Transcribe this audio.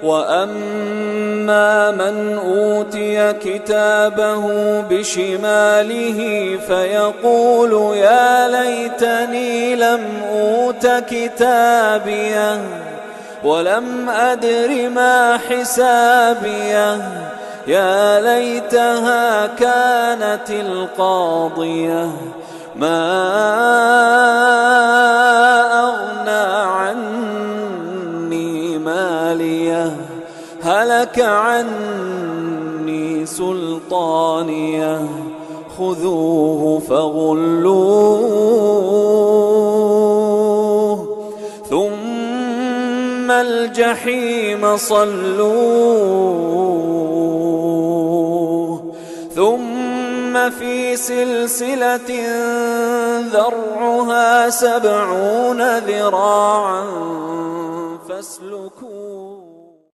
وأما من أوتي كتابه بشماله فيقول يا ليتني لم أوت كتابيه ولم أدر ما حسابيه يا ليتها كانت القاضية ما أغنى عني ماليه هلك عني سلطانيه خذوه فغلوه ثم الجحيم صلوه ثم في سلسلة ذرعها 70 ذراعا فاسلكوه